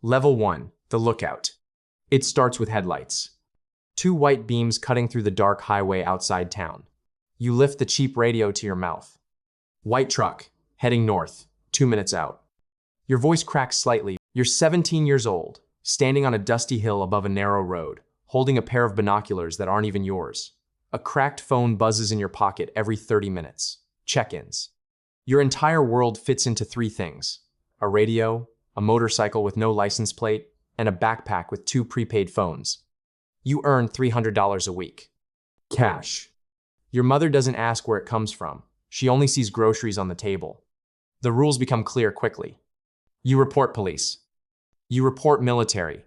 Level 1, the lookout. It starts with headlights. Two white beams cutting through the dark highway outside town. You lift the cheap radio to your mouth. White truck, heading north, 2 minutes out. Your voice cracks slightly. You're 17 years old, standing on a dusty hill above a narrow road, holding a pair of binoculars that aren't even yours. A cracked phone buzzes in your pocket every 30 minutes. Check-ins. Your entire world fits into 3 things: a radio, a motorcycle with no license plate, and a backpack with 2 prepaid phones. You earn $300 a week. Cash. Your mother doesn't ask where it comes from. She only sees groceries on the table. The rules become clear quickly. You report police. You report military.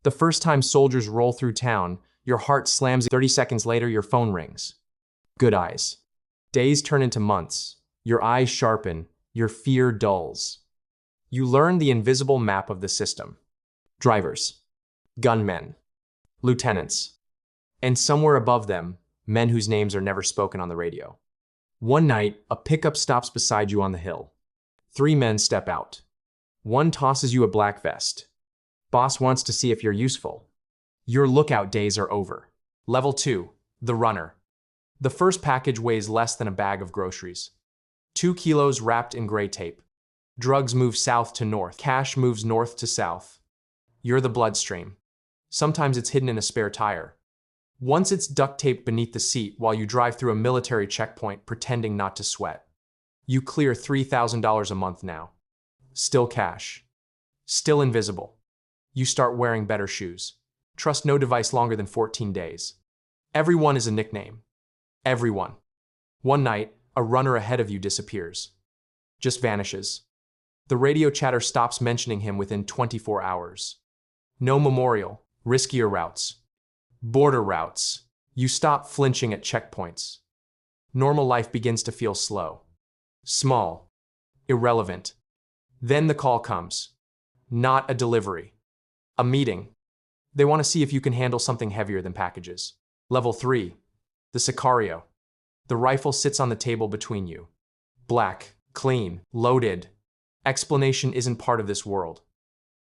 The first time soldiers roll through town, your heart slams. 30 seconds later, your phone rings. Good eyes. Days turn into months. Your eyes sharpen. Your fear dulls. You learn the invisible map of the system. Drivers. Gunmen. Lieutenants. And somewhere above them, men whose names are never spoken on the radio. One night, a pickup stops beside you on the hill. 3 men step out. One tosses you a black vest. Boss wants to see if you're useful. Your lookout days are over. Level 2, the runner. The first package weighs less than a bag of groceries. 2 kilos wrapped in gray tape. Drugs move south to north. Cash moves north to south. You're the bloodstream. Sometimes it's hidden in a spare tire. Once it's duct taped beneath the seat while you drive through a military checkpoint pretending not to sweat. You clear $3,000 a month now. Still cash. Still invisible. You start wearing better shoes. Trust no device longer than 14 days. Everyone is a nickname. Everyone. One night, a runner ahead of you disappears. Just vanishes. The radio chatter stops mentioning him within 24 hours. No memorial, riskier routes. Border routes. You stop flinching at checkpoints. Normal life begins to feel slow. Small. Irrelevant. Then the call comes. Not a delivery. A meeting. They want to see if you can handle something heavier than packages. Level 3. The Sicario. The rifle sits on the table between you. Black, clean, loaded. Explanation isn't part of this world.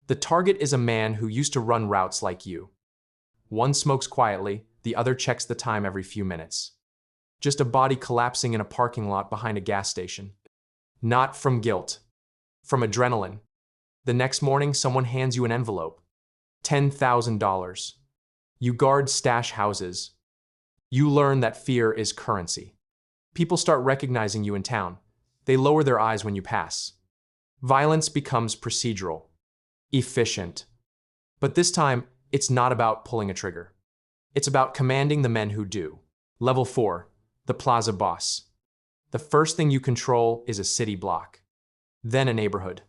The target is a man who used to run routes like you. One smokes quietly, the other checks the time every few minutes. Just a body collapsing in a parking lot behind a gas station. Not from guilt. From adrenaline. The next morning, someone hands you an envelope. $10,000. You guard stash houses. You learn that fear is currency. People start recognizing you in town. They lower their eyes when you pass. Violence becomes procedural. Efficient. But this time, it's not about pulling a trigger. It's about commanding the men who do. Level 4, the Plaza boss. The first thing you control is a city block. Then a neighborhood.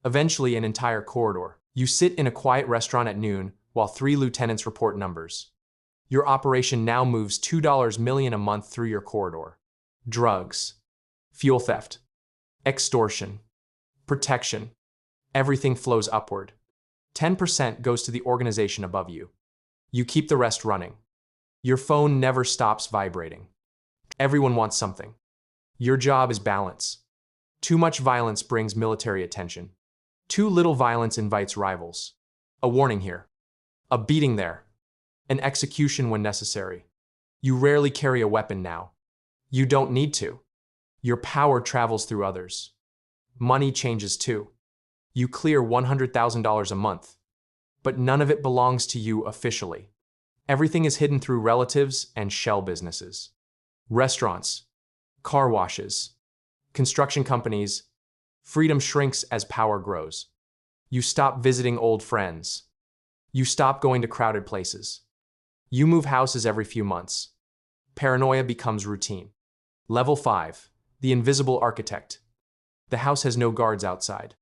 Eventually an entire corridor. You sit in a quiet restaurant at noon while 3 lieutenants report numbers. Your operation now moves $2 million a month through your corridor. Drugs. Fuel theft. Extortion. Protection. Everything flows upward. 10% goes to the organization above you. You keep the rest running. Your phone never stops vibrating. Everyone wants something. Your job is balance. Too much violence brings military attention. Too little violence invites rivals. A warning here. A beating there. An execution when necessary. You rarely carry a weapon now. You don't need to. Your power travels through others. Money changes too. You clear $100,000 a month. But none of it belongs to you officially. Everything is hidden through relatives and shell businesses. Restaurants. Car washes. Construction companies. Freedom shrinks as power grows. You stop visiting old friends. You stop going to crowded places. You move houses every few months. Paranoia becomes routine. Level 5, the invisible architect. The house has no guards outside.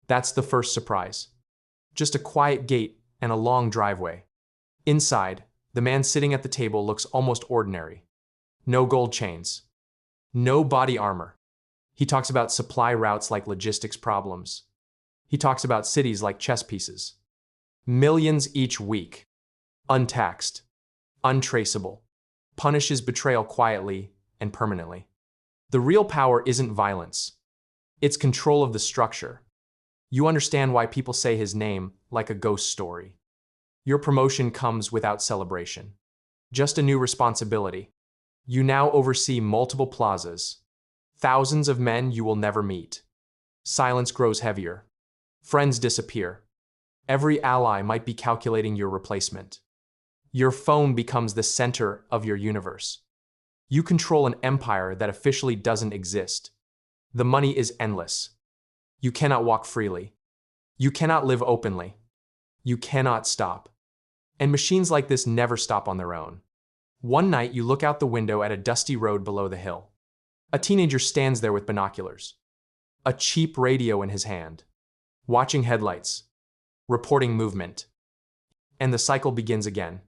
That's the first surprise. Just a quiet gate and a long driveway. Inside, the man sitting at the table looks almost ordinary. No gold chains. No body armor. He talks about supply routes like logistics problems. He talks about cities like chess pieces. Millions each week. Untaxed. Untraceable. Punishes betrayal quietly and permanently. The real power isn't violence. It's control of the structure. You understand why people say his name like a ghost story. Your promotion comes without celebration. Just a new responsibility. You now oversee multiple plazas. Thousands of men you will never meet. Silence grows heavier. Friends disappear. Every ally might be calculating your replacement. Your phone becomes the center of your universe. You control an empire that officially doesn't exist. The money is endless. You cannot walk freely. You cannot live openly. You cannot stop. And machines like this never stop on their own. One night, you look out the window at a dusty road below the hill. A teenager stands there with binoculars, a cheap radio in his hand, watching headlights, reporting movement. And the cycle begins again.